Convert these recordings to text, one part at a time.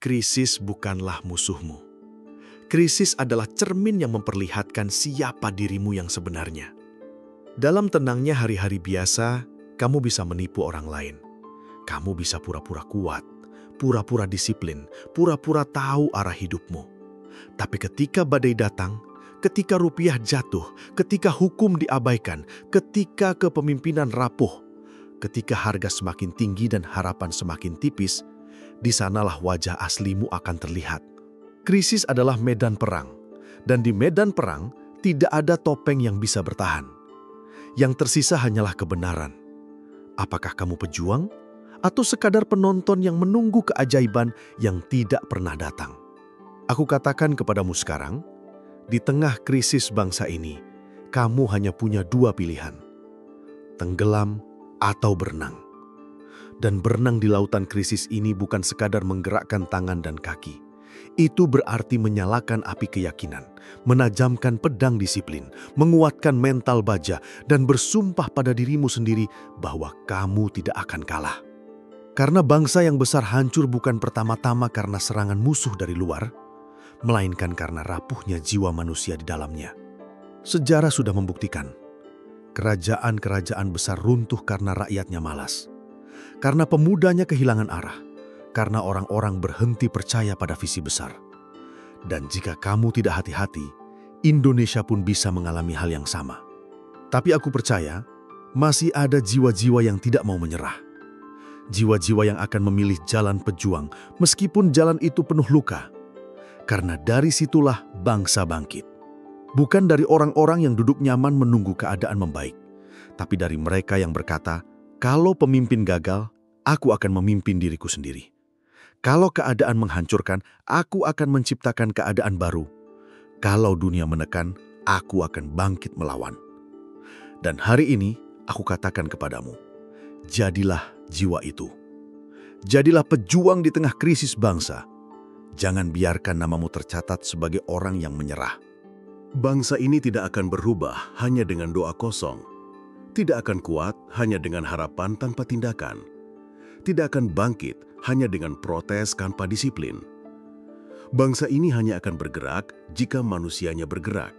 Krisis bukanlah musuhmu. Krisis adalah cermin yang memperlihatkan siapa dirimu yang sebenarnya. Dalam tenangnya hari-hari biasa, kamu bisa menipu orang lain. Kamu bisa pura-pura kuat, pura-pura disiplin, pura-pura tahu arah hidupmu. Tapi ketika badai datang, ketika rupiah jatuh, ketika hukum diabaikan, ketika kepemimpinan rapuh, ketika harga semakin tinggi dan harapan semakin tipis, di sanalah wajah aslimu akan terlihat. Krisis adalah medan perang, dan di medan perang tidak ada topeng yang bisa bertahan. Yang tersisa hanyalah kebenaran. Apakah kamu pejuang, atau sekadar penonton yang menunggu keajaiban yang tidak pernah datang? Aku katakan kepadamu sekarang, di tengah krisis bangsa ini, kamu hanya punya dua pilihan: tenggelam atau berenang. Dan berenang di lautan krisis ini bukan sekadar menggerakkan tangan dan kaki. Itu berarti menyalakan api keyakinan, menajamkan pedang disiplin, menguatkan mental baja, dan bersumpah pada dirimu sendiri bahwa kamu tidak akan kalah. Karena bangsa yang besar hancur bukan pertama-tama karena serangan musuh dari luar, melainkan karena rapuhnya jiwa manusia di dalamnya. Sejarah sudah membuktikan, kerajaan-kerajaan besar runtuh karena rakyatnya malas. Karena pemudanya kehilangan arah, karena orang-orang berhenti percaya pada visi besar. Dan jika kamu tidak hati-hati, Indonesia pun bisa mengalami hal yang sama. Tapi aku percaya, masih ada jiwa-jiwa yang tidak mau menyerah. Jiwa-jiwa yang akan memilih jalan pejuang, meskipun jalan itu penuh luka. Karena dari situlah bangsa bangkit. Bukan dari orang-orang yang duduk nyaman menunggu keadaan membaik, tapi dari mereka yang berkata, kalau pemimpin gagal, aku akan memimpin diriku sendiri. Kalau keadaan menghancurkan, aku akan menciptakan keadaan baru. Kalau dunia menekan, aku akan bangkit melawan. Dan hari ini, aku katakan kepadamu, jadilah jiwa itu. Jadilah pejuang di tengah krisis bangsa. Jangan biarkan namamu tercatat sebagai orang yang menyerah. Bangsa ini tidak akan berubah hanya dengan doa kosong. Tidak akan kuat hanya dengan harapan tanpa tindakan. Tidak akan bangkit hanya dengan protes tanpa disiplin. Bangsa ini hanya akan bergerak jika manusianya bergerak.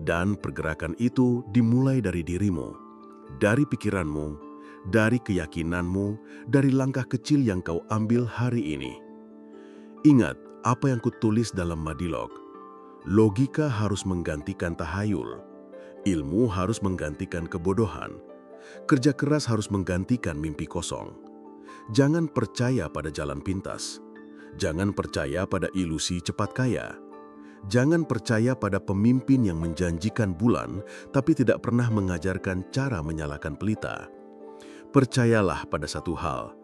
Dan pergerakan itu dimulai dari dirimu, dari pikiranmu, dari keyakinanmu, dari langkah kecil yang kau ambil hari ini. Ingat apa yang kutulis dalam Madilog. Logika harus menggantikan tahayul. Ilmu harus menggantikan kebodohan. Kerja keras harus menggantikan mimpi kosong. Jangan percaya pada jalan pintas. Jangan percaya pada ilusi cepat kaya. Jangan percaya pada pemimpin yang menjanjikan bulan tapi tidak pernah mengajarkan cara menyalakan pelita. Percayalah pada satu hal,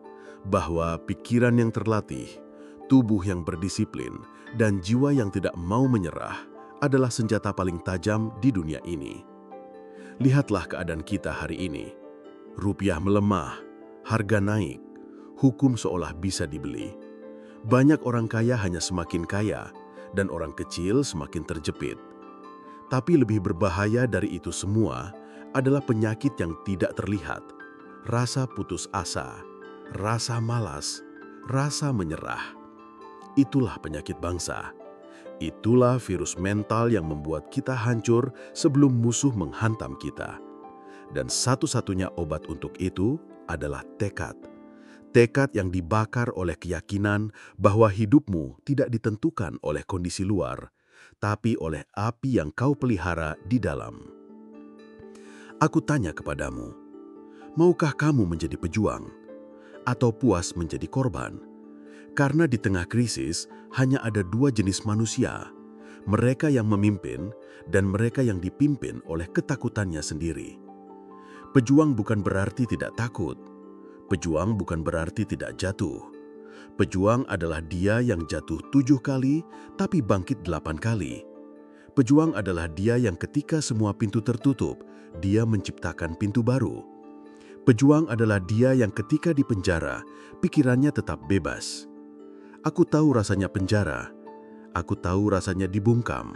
bahwa pikiran yang terlatih, tubuh yang berdisiplin, dan jiwa yang tidak mau menyerah adalah senjata paling tajam di dunia ini. Lihatlah keadaan kita hari ini. Rupiah melemah, harga naik, hukum seolah bisa dibeli. Banyak orang kaya hanya semakin kaya, dan orang kecil semakin terjepit. Tapi lebih berbahaya dari itu semua adalah penyakit yang tidak terlihat. Rasa putus asa, rasa malas, rasa menyerah. Itulah penyakit bangsa. Itulah virus mental yang membuat kita hancur sebelum musuh menghantam kita. Dan satu-satunya obat untuk itu adalah tekad. Tekad yang dibakar oleh keyakinan bahwa hidupmu tidak ditentukan oleh kondisi luar, tapi oleh api yang kau pelihara di dalam. Aku tanya kepadamu, maukah kamu menjadi pejuang atau puas menjadi korban? Karena di tengah krisis hanya ada dua jenis manusia, mereka yang memimpin dan mereka yang dipimpin oleh ketakutannya sendiri. Pejuang bukan berarti tidak takut. Pejuang bukan berarti tidak jatuh. Pejuang adalah dia yang jatuh 7 kali tapi bangkit 8 kali. Pejuang adalah dia yang ketika semua pintu tertutup, dia menciptakan pintu baru. Pejuang adalah dia yang ketika di penjara, pikirannya tetap bebas. Aku tahu rasanya penjara. Aku tahu rasanya dibungkam.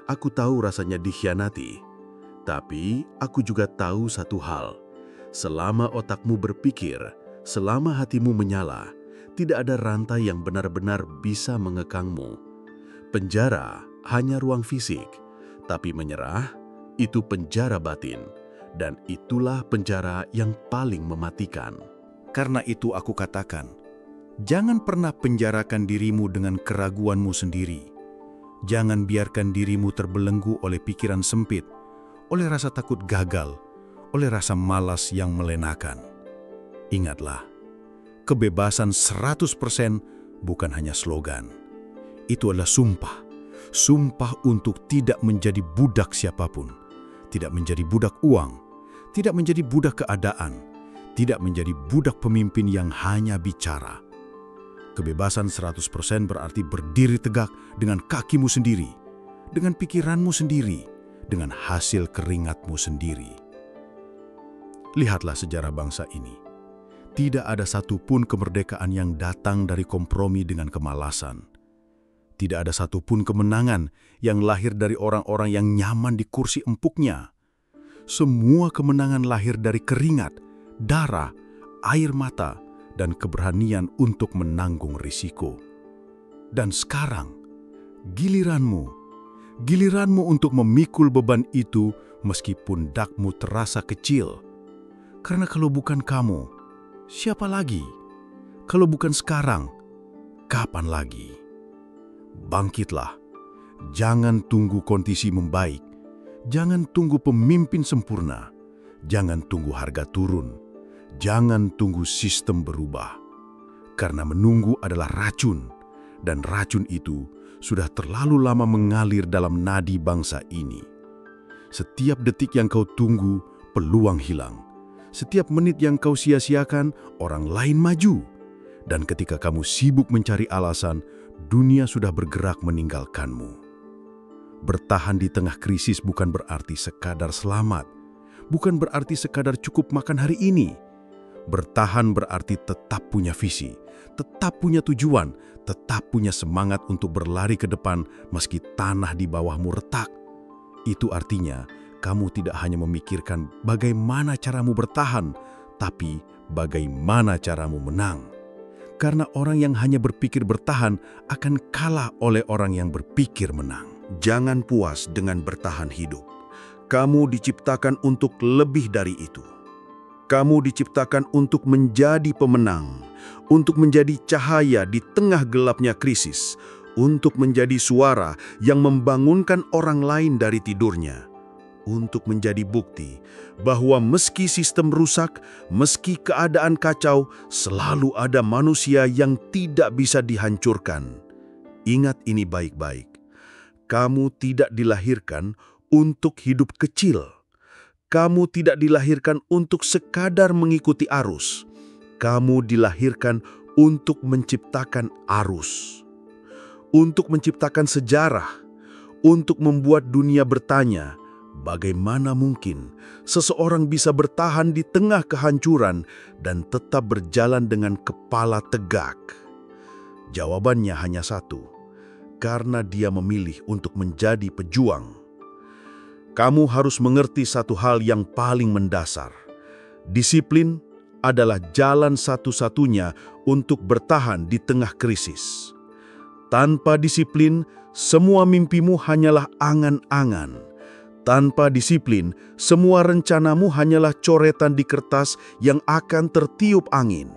Aku tahu rasanya dikhianati. Tapi aku juga tahu satu hal. Selama otakmu berpikir, selama hatimu menyala, Tidak ada rantai yang benar-benar bisa mengekangmu. Penjara hanya ruang fisik, tapi menyerah itu penjara batin, dan itulah penjara yang paling mematikan. Karena itu aku katakan, jangan pernah penjarakan dirimu dengan keraguanmu sendiri. Jangan biarkan dirimu terbelenggu oleh pikiran sempit, oleh rasa takut gagal, oleh rasa malas yang melenakan. Ingatlah, kebebasan 100% bukan hanya slogan. Itu adalah sumpah. Sumpah untuk tidak menjadi budak siapapun. Tidak menjadi budak uang. Tidak menjadi budak keadaan. Tidak menjadi budak pemimpin yang hanya bicara. Kebebasan 100% berarti berdiri tegak dengan kakimu sendiri, dengan pikiranmu sendiri, dengan hasil keringatmu sendiri. Lihatlah sejarah bangsa ini. Tidak ada satupun kemerdekaan yang datang dari kompromi dengan kemalasan. Tidak ada satupun kemenangan yang lahir dari orang-orang yang nyaman di kursi empuknya. Semua kemenangan lahir dari keringat, darah, air mata, dan keberanian untuk menanggung risiko. Dan sekarang, giliranmu untuk memikul beban itu meskipun pundakmu terasa kecil. Karena kalau bukan kamu, siapa lagi? Kalau bukan sekarang, kapan lagi? Bangkitlah. Jangan tunggu kondisi membaik. Jangan tunggu pemimpin sempurna. Jangan tunggu harga turun. Jangan tunggu sistem berubah. Karena menunggu adalah racun. Dan racun itu sudah terlalu lama mengalir dalam nadi bangsa ini. Setiap detik yang kau tunggu, peluang hilang. Setiap menit yang kau sia-siakan, orang lain maju. Dan ketika kamu sibuk mencari alasan, dunia sudah bergerak meninggalkanmu. Bertahan di tengah krisis bukan berarti sekadar selamat. Bukan berarti sekadar cukup makan hari ini. Bertahan berarti tetap punya visi, tetap punya tujuan, tetap punya semangat untuk berlari ke depan meski tanah di bawahmu retak. Itu artinya, kamu tidak hanya memikirkan bagaimana caramu bertahan, tapi bagaimana caramu menang. Karena orang yang hanya berpikir bertahan akan kalah oleh orang yang berpikir menang. Jangan puas dengan bertahan hidup. Kamu diciptakan untuk lebih dari itu. Kamu diciptakan untuk menjadi pemenang, untuk menjadi cahaya di tengah gelapnya krisis, untuk menjadi suara yang membangunkan orang lain dari tidurnya. Untuk menjadi bukti bahwa meski sistem rusak, meski keadaan kacau, selalu ada manusia yang tidak bisa dihancurkan. Ingat ini baik-baik. Kamu tidak dilahirkan untuk hidup kecil. Kamu tidak dilahirkan untuk sekadar mengikuti arus. Kamu dilahirkan untuk menciptakan arus. Untuk menciptakan sejarah. Untuk membuat dunia bertanya, bagaimana mungkin seseorang bisa bertahan di tengah kehancuran dan tetap berjalan dengan kepala tegak? Jawabannya hanya satu, karena dia memilih untuk menjadi pejuang. Kamu harus mengerti satu hal yang paling mendasar. Disiplin adalah jalan satu-satunya untuk bertahan di tengah krisis. Tanpa disiplin, semua mimpimu hanyalah angan-angan. Tanpa disiplin, semua rencanamu hanyalah coretan di kertas yang akan tertiup angin.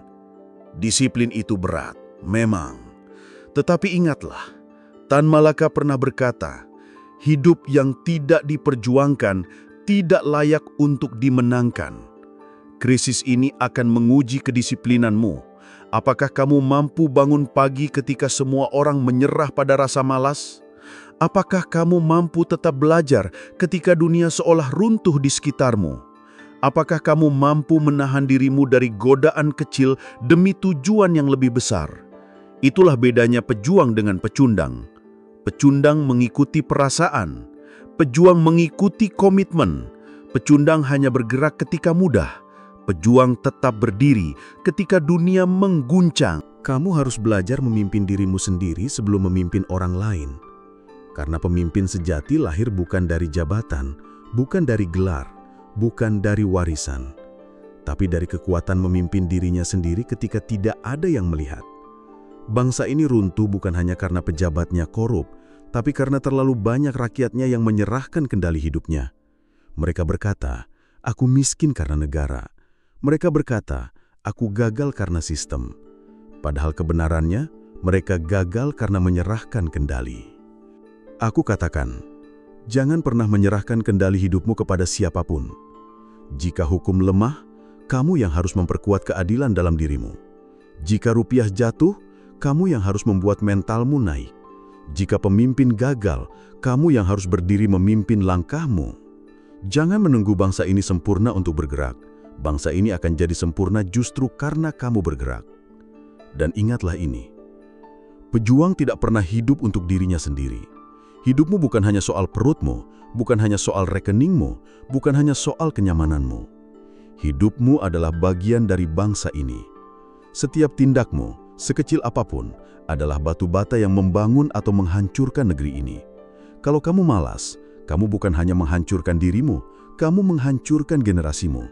Disiplin itu berat, memang. Tetapi ingatlah, Tan Malaka pernah berkata, hidup yang tidak diperjuangkan tidak layak untuk dimenangkan. Krisis ini akan menguji kedisiplinanmu. Apakah kamu mampu bangun pagi ketika semua orang menyerah pada rasa malas? Apakah kamu mampu tetap belajar ketika dunia seolah runtuh di sekitarmu? Apakah kamu mampu menahan dirimu dari godaan kecil demi tujuan yang lebih besar? Itulah bedanya pejuang dengan pecundang. Pecundang mengikuti perasaan. Pejuang mengikuti komitmen. Pecundang hanya bergerak ketika mudah. Pejuang tetap berdiri ketika dunia mengguncang. Kamu harus belajar memimpin dirimu sendiri sebelum memimpin orang lain. Karena pemimpin sejati lahir bukan dari jabatan, bukan dari gelar, bukan dari warisan, tapi dari kekuatan memimpin dirinya sendiri ketika tidak ada yang melihat. Bangsa ini runtuh bukan hanya karena pejabatnya korup, tapi karena terlalu banyak rakyatnya yang menyerahkan kendali hidupnya. Mereka berkata, "Aku miskin karena negara." Mereka berkata, "Aku gagal karena sistem." Padahal kebenarannya, mereka gagal karena menyerahkan kendali. Aku katakan, jangan pernah menyerahkan kendali hidupmu kepada siapapun. Jika hukum lemah, kamu yang harus memperkuat keadilan dalam dirimu. Jika rupiah jatuh, kamu yang harus membuat mentalmu naik. Jika pemimpin gagal, kamu yang harus berdiri memimpin langkahmu. Jangan menunggu bangsa ini sempurna untuk bergerak. Bangsa ini akan jadi sempurna justru karena kamu bergerak. Dan ingatlah ini, pejuang tidak pernah hidup untuk dirinya sendiri. Hidupmu bukan hanya soal perutmu, bukan hanya soal rekeningmu, bukan hanya soal kenyamananmu. Hidupmu adalah bagian dari bangsa ini. Setiap tindakmu, sekecil apapun, adalah batu bata yang membangun atau menghancurkan negeri ini. Kalau kamu malas, kamu bukan hanya menghancurkan dirimu, kamu menghancurkan generasimu.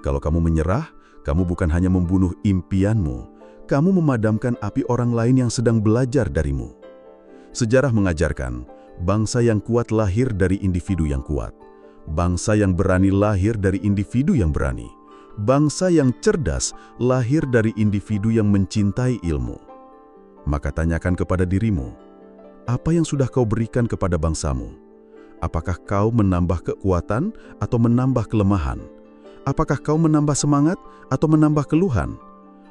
Kalau kamu menyerah, kamu bukan hanya membunuh impianmu, kamu memadamkan api orang lain yang sedang belajar darimu. Sejarah mengajarkan, bangsa yang kuat lahir dari individu yang kuat. Bangsa yang berani lahir dari individu yang berani. Bangsa yang cerdas lahir dari individu yang mencintai ilmu. Maka tanyakan kepada dirimu, apa yang sudah kau berikan kepada bangsamu? Apakah kau menambah kekuatan atau menambah kelemahan? Apakah kau menambah semangat atau menambah keluhan?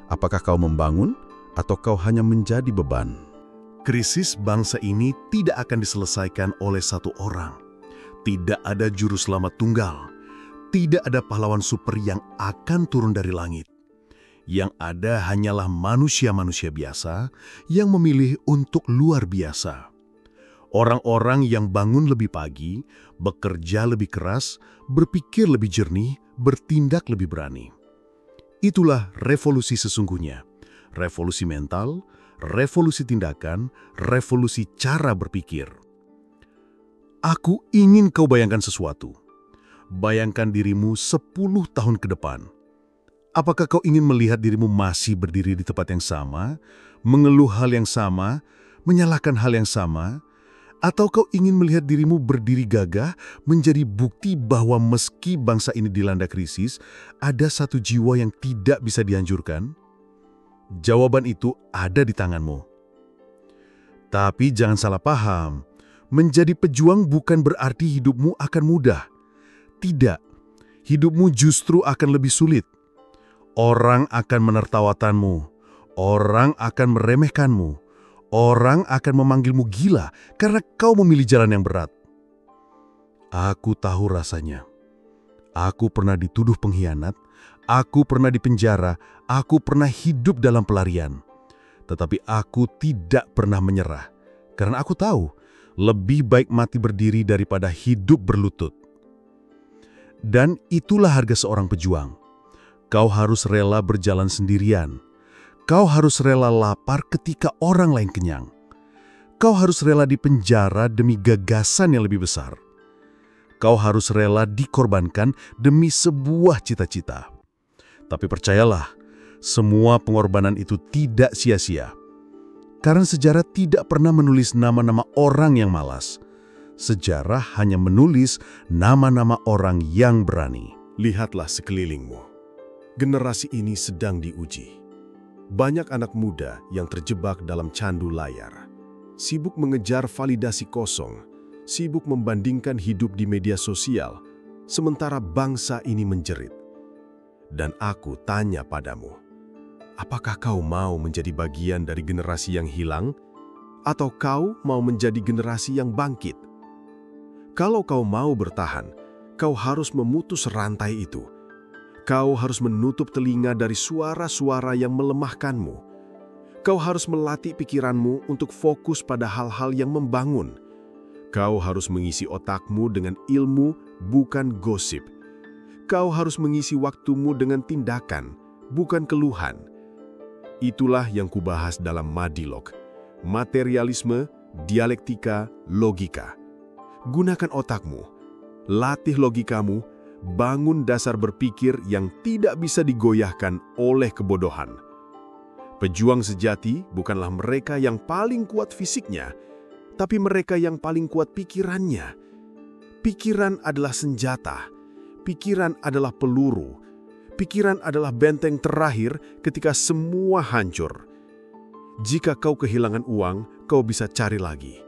Apakah kau membangun atau kau hanya menjadi beban? Krisis bangsa ini tidak akan diselesaikan oleh satu orang. Tidak ada juru selamat tunggal. Tidak ada pahlawan super yang akan turun dari langit. Yang ada hanyalah manusia-manusia biasa yang memilih untuk luar biasa. Orang-orang yang bangun lebih pagi, bekerja lebih keras, berpikir lebih jernih, bertindak lebih berani. Itulah revolusi sesungguhnya. Revolusi mental, revolusi tindakan, revolusi cara berpikir. Aku ingin kau bayangkan sesuatu. Bayangkan dirimu 10 tahun ke depan. Apakah kau ingin melihat dirimu masih berdiri di tempat yang sama, mengeluh hal yang sama, menyalahkan hal yang sama, atau kau ingin melihat dirimu berdiri gagah menjadi bukti bahwa meski bangsa ini dilanda krisis, ada satu jiwa yang tidak bisa dihancurkan? Jawaban itu ada di tanganmu. Tapi jangan salah paham, menjadi pejuang bukan berarti hidupmu akan mudah. Tidak, hidupmu justru akan lebih sulit. Orang akan menertawakanmu, orang akan meremehkanmu, orang akan memanggilmu gila karena kau memilih jalan yang berat. Aku tahu rasanya. Aku pernah dituduh pengkhianat, aku pernah dipenjara, aku pernah hidup dalam pelarian. Tetapi aku tidak pernah menyerah, karena aku tahu lebih baik mati berdiri daripada hidup berlutut. Dan itulah harga seorang pejuang. Kau harus rela berjalan sendirian. Kau harus rela lapar ketika orang lain kenyang. Kau harus rela dipenjara demi gagasan yang lebih besar. Kau harus rela dikorbankan demi sebuah cita-cita. Tapi percayalah, semua pengorbanan itu tidak sia-sia. Karena sejarah tidak pernah menulis nama-nama orang yang malas. Sejarah hanya menulis nama-nama orang yang berani. Lihatlah sekelilingmu. Generasi ini sedang diuji. Banyak anak muda yang terjebak dalam candu layar. Sibuk mengejar validasi kosong. Sibuk membandingkan hidup di media sosial. Sementara bangsa ini menjerit. Dan aku tanya padamu, apakah kau mau menjadi bagian dari generasi yang hilang? Atau kau mau menjadi generasi yang bangkit? Kalau kau mau bertahan, kau harus memutus rantai itu. Kau harus menutup telinga dari suara-suara yang melemahkanmu. Kau harus melatih pikiranmu untuk fokus pada hal-hal yang membangun. Kau harus mengisi otakmu dengan ilmu, bukan gosip. Kau harus mengisi waktumu dengan tindakan, bukan keluhan. Itulah yang kubahas dalam Madilog. Materialisme, dialektika, logika. Gunakan otakmu, latih logikamu, bangun dasar berpikir yang tidak bisa digoyahkan oleh kebodohan. Pejuang sejati bukanlah mereka yang paling kuat fisiknya, tapi mereka yang paling kuat pikirannya. Pikiran adalah senjata, pikiran adalah peluru, pikiran adalah benteng terakhir ketika semua hancur. Jika kau kehilangan uang, kau bisa cari lagi.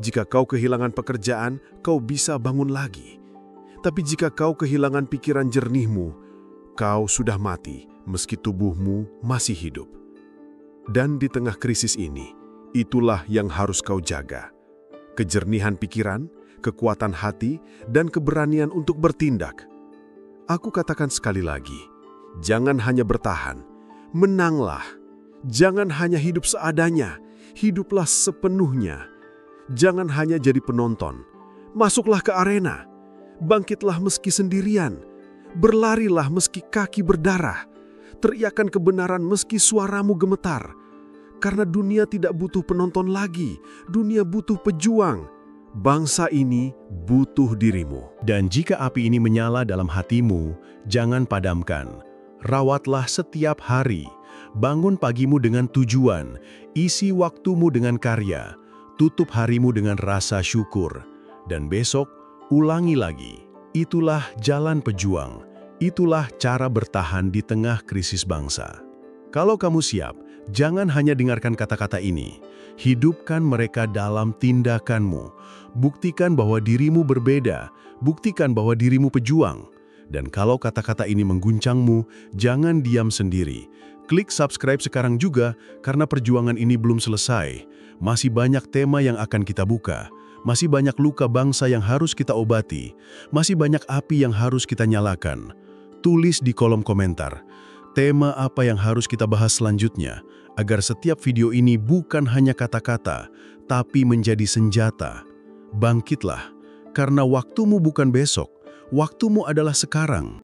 Jika kau kehilangan pekerjaan, kau bisa bangun lagi. Tapi jika kau kehilangan pikiran jernihmu, kau sudah mati meski tubuhmu masih hidup. Dan di tengah krisis ini, itulah yang harus kau jaga. Kejernihan pikiran, kekuatan hati, dan keberanian untuk bertindak. Aku katakan sekali lagi, jangan hanya bertahan, menanglah. Jangan hanya hidup seadanya, hiduplah sepenuhnya. Jangan hanya jadi penonton, masuklah ke arena. Bangkitlah meski sendirian, berlarilah meski kaki berdarah. Teriakan kebenaran meski suaramu gemetar. Karena dunia tidak butuh penonton lagi, dunia butuh pejuang. Bangsa ini butuh dirimu. Dan jika api ini menyala dalam hatimu, jangan padamkan. Rawatlah setiap hari. Bangun pagimu dengan tujuan, isi waktumu dengan karya, tutup harimu dengan rasa syukur. Dan besok, ulangi lagi. Itulah jalan pejuang. Itulah cara bertahan di tengah krisis bangsa. Kalau kamu siap, jangan hanya dengarkan kata-kata ini. Hidupkan mereka dalam tindakanmu. Buktikan bahwa dirimu berbeda. Buktikan bahwa dirimu pejuang. Dan kalau kata-kata ini mengguncangmu, jangan diam sendiri. Klik subscribe sekarang juga, karena perjuangan ini belum selesai. Masih banyak tema yang akan kita buka. Masih banyak luka bangsa yang harus kita obati. Masih banyak api yang harus kita nyalakan. Tulis di kolom komentar, tema apa yang harus kita bahas selanjutnya, agar setiap video ini bukan hanya kata-kata, tapi menjadi senjata. Bangkitlah, karena waktumu bukan besok, waktumu adalah sekarang.